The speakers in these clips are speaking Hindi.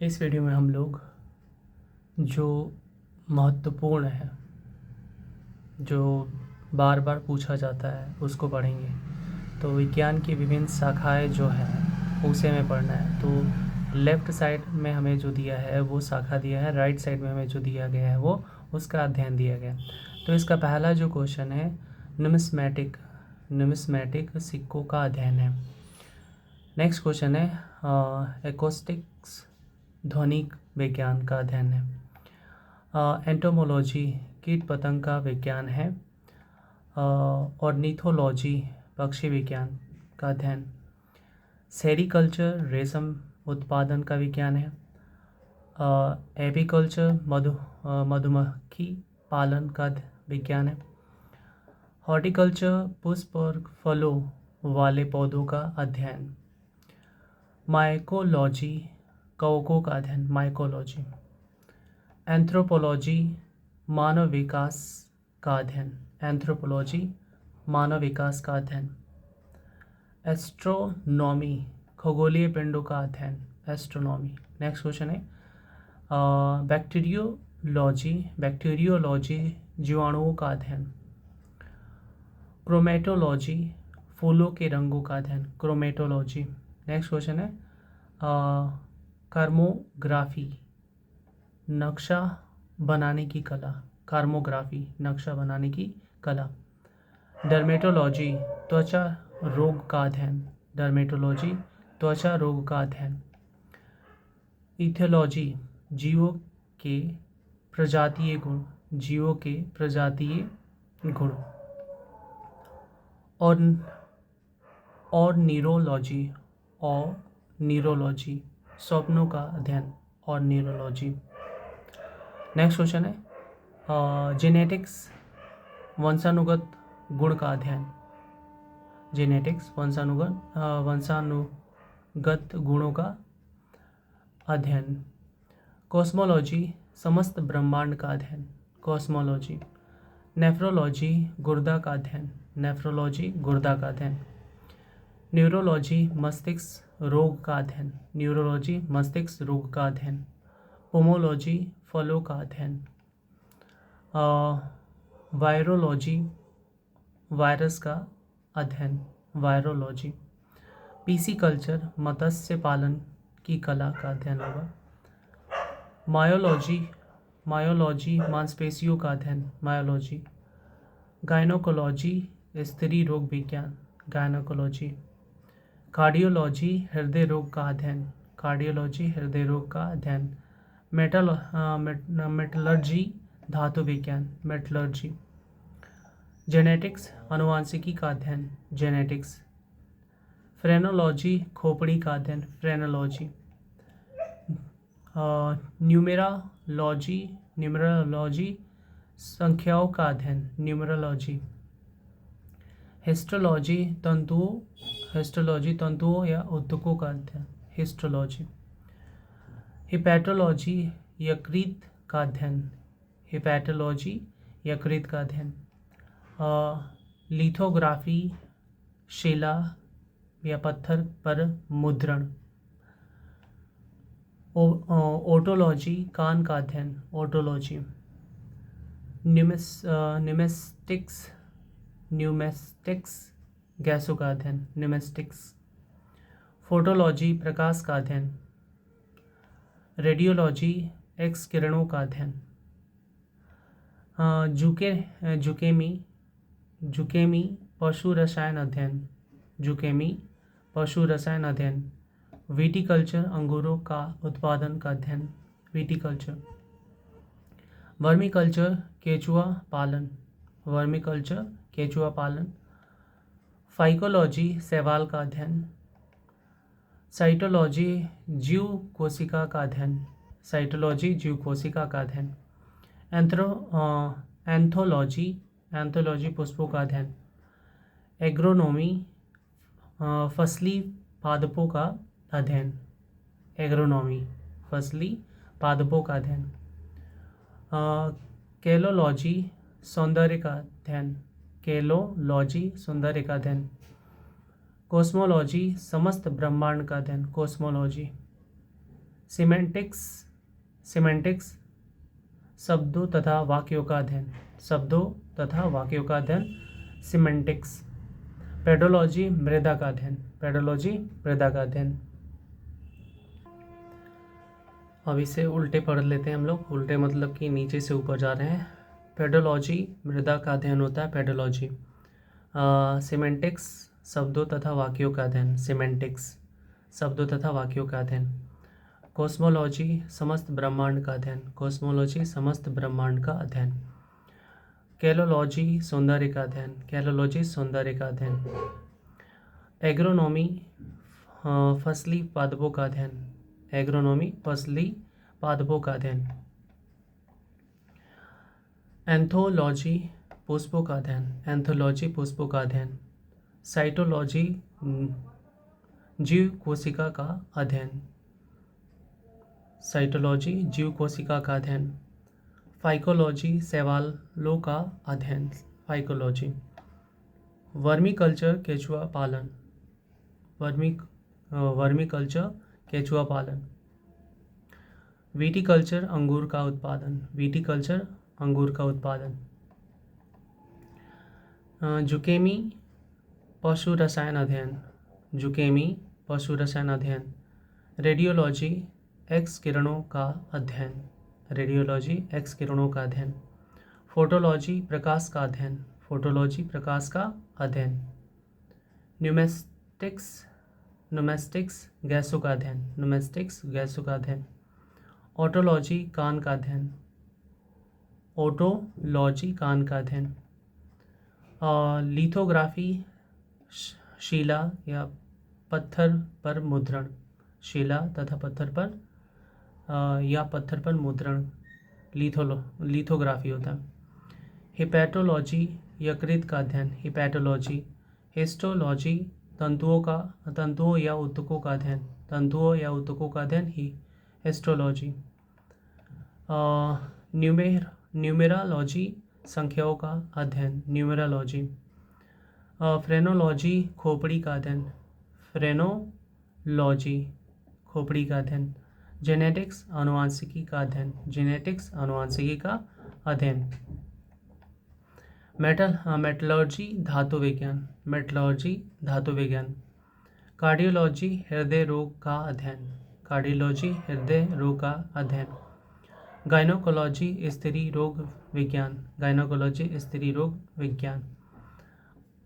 इस वीडियो में हम लोग जो महत्वपूर्ण है, जो बार बार पूछा जाता है, उसको पढ़ेंगे। तो विज्ञान की विभिन्न शाखाएं जो हैं उसे हमें पढ़ना है। तो लेफ़्ट साइड में हमें जो दिया है वो शाखा दिया है, राइट साइड में हमें जो दिया गया है वो उसका अध्ययन दिया गया। तो इसका पहला जो क्वेश्चन है, नुमिस्मेटिक सिक्कों का अध्ययन है। नेक्स्ट क्वेश्चन है एकोस्टिक्स ध्वनिक विज्ञान का अध्ययन है। एंटोमोलॉजी कीट पतंग का विज्ञान है। ऑर्निथोलॉजी पक्षी विज्ञान का अध्ययन। सेरीकल्चर रेशम उत्पादन का विज्ञान है। एपीकल्चर मधुमक्खी पालन का विज्ञान है। हॉर्टिकल्चर पुष्प और फलों वाले पौधों का अध्ययन। माइकोलॉजी कवकों का अध्ययन, माइकोलॉजी। एंथ्रोपोलॉजी मानव विकास का अध्ययन, एंथ्रोपोलॉजी मानव विकास का अध्ययन। एस्ट्रोनॉमी खगोलीय पिंडों का अध्ययन, एस्ट्रोनॉमी। नेक्स्ट क्वेश्चन है बैक्टीरियोलॉजी जीवाणुओं का अध्ययन। क्रोमेटोलॉजी फूलों के रंगों का अध्ययन, क्रोमेटोलॉजी। नेक्स्ट क्वेश्चन है कार्मोग्राफी नक्शा बनाने की कला, कार्मोग्राफी नक्शा बनाने की कला। डर्मेटोलॉजी त्वचा रोग का अध्ययन, डर्मेटोलॉजी त्वचा रोग का अध्ययन। इथियोलॉजी जीवों के प्रजातीय गुण, जीवों के प्रजातीय गुण। और न्यूरोलॉजी स्वप्नों का अध्ययन, और न्यूरोलॉजी। नेक्स्ट क्वेश्चन है जेनेटिक्स वंशानुगत गुण का अध्ययन, जेनेटिक्स वंशानुगत गुणों का अध्ययन। कॉस्मोलॉजी समस्त ब्रह्मांड का अध्ययन, कॉस्मोलॉजी। नेफ्रोलॉजी गुर्दा का अध्ययन, नेफ्रोलॉजी गुर्दा का अध्ययन। न्यूरोलॉजी मस्तिष्क रोग का अध्ययन, न्यूरोलॉजी मस्तिष्क रोग का अध्ययन। पोमोलॉजी फलों का अध्ययन। वायरोलॉजी वायरस का अध्ययन, वायरोलॉजी। पीसीकल्चर मत्स्य पालन की कला का अध्ययन होगा। मायोलॉजी मांसपेशियों का अध्ययन, मायोलॉजी। गायनोकोलॉजी स्त्री रोग विज्ञान, गायनोकोलॉजी। कार्डियोलॉजी हृदय रोग का अध्ययन, कार्डियोलॉजी हृदय रोग का अध्ययन। मेटलर्जी धातु विज्ञान, मेटलर्जी। जेनेटिक्स अनुवांशिकी का अध्ययन, जेनेटिक्स। फ्रेनोलॉजी खोपड़ी का अध्ययन, फ्रेनोलॉजी। न्यूमेरोलॉजी संख्याओं का अध्ययन, न्यूमेरोलॉजी। हिस्टोलॉजी तंतुओं या ऊतकों का अध्ययन, हिस्टोलॉजी। हिपैटोलॉजी यकृत का अध्ययन, हिपैटोलॉजी यकृत का अध्ययन। लिथोग्राफी शिला या पत्थर पर मुद्रण। ओटोलॉजी कान का अध्ययन, ओटोलॉजी। न्यूमेस्टिक्स गैसों का अध्ययन, न्यूमेस्टिक्स। फोटोलॉजी प्रकाश का अध्ययन। रेडियोलॉजी एक्स किरणों का अध्ययन। जुकेमी पशु रसायन अध्ययन, जुकेमी पशु रसायन अध्ययन। विटिकल्चर अंगूरों का उत्पादन का अध्ययन, विटिकल्चर। वर्मीकल्चर केचुआ पालन, वर्मीकल्चर केचुआ पालन। फाइकोलॉजी शैवाल का अध्ययन। साइटोलॉजी जीव कोशिका का अध्ययन, साइटोलॉजी जीव कोशिका का अध्ययन। एंथोलॉजी पुष्पों का अध्ययन। एग्रोनॉमी फसली पादपों का अध्ययन, एग्रोनॉमी फसली पादपों का अध्ययन। केलोलॉजी सौंदर्य का अध्ययन, केलोलॉजी सौंदर्य का अध्ययन। कॉस्मोलॉजी समस्त ब्रह्मांड का अध्ययन, कॉस्मोलॉजी। सिमेंटिक्स, सिमेंटिक्स शब्दों तथा वाक्यों का अध्ययन, शब्दों तथा वाक्यों का अध्ययन सिमेंटिक्स। पेडोलॉजी मृदा का अध्ययन, पेडोलॉजी मृदा का अध्ययन। अब इसे उल्टे पढ़ लेते हैं हम लोग। उल्टे मतलब कि नीचे से ऊपर जा रहे हैं। पेडोलॉजी मृदा का अध्ययन होता है, पेडोलॉजी। सिमेंटिक्स शब्दों तथा वाक्यों का अध्ययन, सिमेंटिक्स शब्दों तथा वाक्यों का अध्ययन। कॉस्मोलॉजी समस्त ब्रह्मांड का अध्ययन, कॉस्मोलॉजी समस्त ब्रह्मांड का अध्ययन। कैलोलॉजी सौंदर्य का अध्ययन, कैलोलॉजी सौंदर्य का अध्ययन। एग्रोनॉमी फसली पादपों का अध्ययन, एग्रोनॉमी फसली पादपों का अध्ययन। एंथोलॉजी पुष्पों का अध्ययन, एंथोलॉजी पुष्पों का अध्ययन। साइटोलॉजी जीव कोशिका का अध्ययन, साइटोलॉजी जीव कोशिका का अध्ययन। फाइकोलॉजी शैवालों का अध्ययन, फाइकोलॉजी। वर्मी कल्चर केचुआ पालन, वर्मी कल्चर केचुआ पालन। विटिकल्चर अंगूर का उत्पादन, विटिकल्चर अंगूर का उत्पादन। जुकेमी पशु रसायन अध्ययन, जुकेमी पशु रसायन अध्ययन। रेडियोलॉजी एक्स किरणों का अध्ययन, रेडियोलॉजी एक्स किरणों का अध्ययन। फोटोलॉजी प्रकाश का अध्ययन, फोटोलॉजी प्रकाश का अध्ययन। न्यूमेस्टिक्स, न्यूमेस्टिक्स गैसों का अध्ययन, न्यूमेस्टिक्स गैसों का अध्ययन। ऑटोलॉजी कान का अध्ययन, ऑटोलॉजी कान का अध्ययन। लिथोग्राफी शिला या पत्थर पर मुद्रण, शिला तथा पत्थर पर या पत्थर पर मुद्रण लिथोग्राफी होता है। हिपैटोलॉजी यकृत का अध्ययन, हिपैटोलॉजी। हिस्टोलॉजी तंतुओं या ऊतकों का अध्ययन, तंतुओं या ऊतकों का अध्ययन ही हिस्टोलॉजी। न्यूमेरालॉजी संख्याओं का अध्ययन, न्यूमेरालॉजी। फ्रेनोलॉजी खोपड़ी का अध्ययन, फ्रेनोलॉजी खोपड़ी का अध्ययन। जेनेटिक्स आनुवांशिकी का अध्ययन, जेनेटिक्स आनुवांशिकी का अध्ययन। मेटलर्जी धातु विज्ञान, मेटलर्जी धातु विज्ञान। कार्डियोलॉजी हृदय रोग का अध्ययन, कार्डियोलॉजी हृदय रोग का अध्ययन। गायनोकोलॉजी स्त्री रोग विज्ञान, गायनोकोलॉजी स्त्री रोग विज्ञान।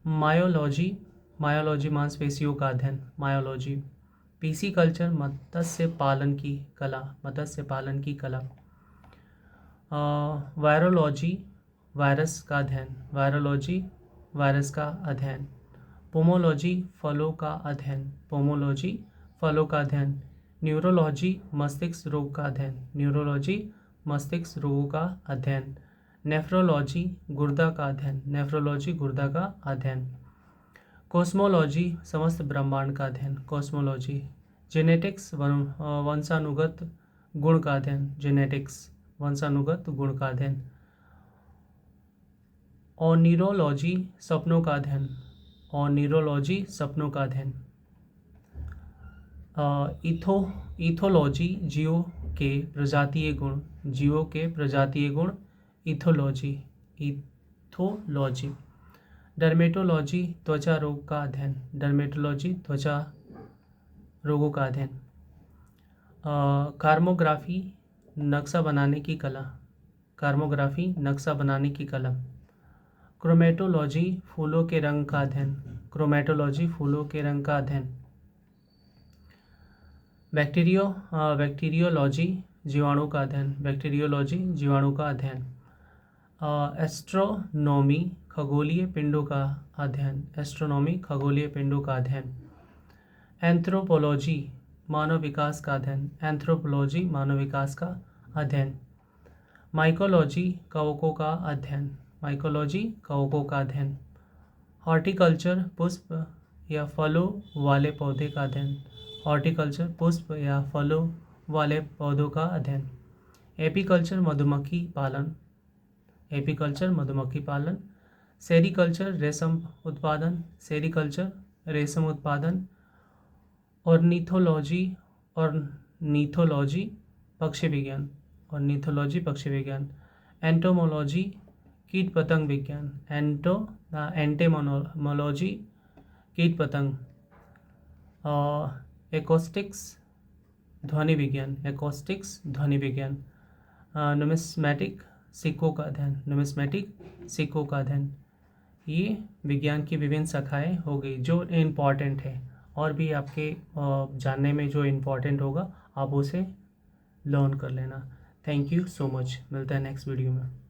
मायोलॉजी, मायोलॉजी मांसपेशियों का अध्ययन, मायोलॉजी। पीसी कल्चर मत्स्य पालन की कला, मत्स्य पालन की कला। वायरोलॉजी वायरस का अध्ययन, वायरोलॉजी वायरस का अध्ययन। पोमोलॉजी फलों का अध्ययन, पोमोलॉजी फलों का अध्ययन। न्यूरोलॉजी मस्तिष्क रोग का अध्ययन, न्यूरोलॉजी मस्तिष्क रोगों का अध्ययन। नेफ्रोलॉजी गुर्दा का अध्ययन, नेफ्रोलॉजी गुर्दा का अध्ययन। कॉस्मोलॉजी समस्त ब्रह्मांड का अध्ययन, कॉस्मोलॉजी। जेनेटिक्स वंशानुगत गुण का अध्ययन, जेनेटिक्स वंशानुगत गुण का अध्ययन। ऑनिरोलॉजी सपनों का अध्ययन, ऑनिरोलॉजी सपनों का अध्ययन। इथोलॉजी जीवों के प्रजातीय गुण, जीवों के प्रजातीय गुण, इथोलॉजी, इथोलॉजी। डर्मेटोलॉजी त्वचा रोग का अध्ययन, डर्मेटोलॉजी त्वचा रोगों का अध्ययन। कार्मोग्राफी नक्शा बनाने की कला, कार्मोग्राफी नक्शा बनाने की कला। क्रोमेटोलॉजी फूलों के रंग का अध्ययन, क्रोमेटोलॉजी फूलों के रंग का अध्ययन। बैक्टीरियोलॉजी जीवाणु का अध्ययन, बैक्टीरियोलॉजी जीवाणु का अध्ययन। एस्ट्रोनॉमी खगोलीय पिंडों का अध्ययन, एस्ट्रोनॉमी खगोलीय पिंडों का अध्ययन। एंथ्रोपोलॉजी मानव विकास का अध्ययन, एंथ्रोपोलॉजी मानव विकास का अध्ययन। माइकोलॉजी कवकों का अध्ययन, माइकोलॉजी कवकों का अध्ययन। हॉर्टिकल्चर पुष्प या फलों वाले पौधे का अध्ययन, हॉर्टिकल्चर पुष्प या फलों वाले पौधों का अध्ययन। एपीकल्चर मधुमक्खी पालन, एपीकल्चर मधुमक्खी पालन। सेरीकल्चर रेशम उत्पादन, सेरीकल्चर रेशम उत्पादन। ऑर्निथोलॉजी नीथोलॉजी पक्षी विज्ञान और नीथोलॉजी पक्षी विज्ञान। एंटोमोलॉजी कीट पतंग विज्ञान, एंटेमोलॉजी कीट पतंग। एकॉस्टिक्स ध्वनि विज्ञान, एकॉस्टिक्स ध्वनि विज्ञान। नुमिस्मेटिक सिक्कों का अध्ययन, नुमिस्मेटिक सिक्कों का अध्ययन। ये विज्ञान की विभिन्न शाखाएं हो गई जो इम्पॉर्टेंट है, और भी आपके जानने में जो इम्पॉर्टेंट होगा आप उसे लर्न कर लेना। थैंक यू सो मच, मिलता है नेक्स्ट वीडियो में।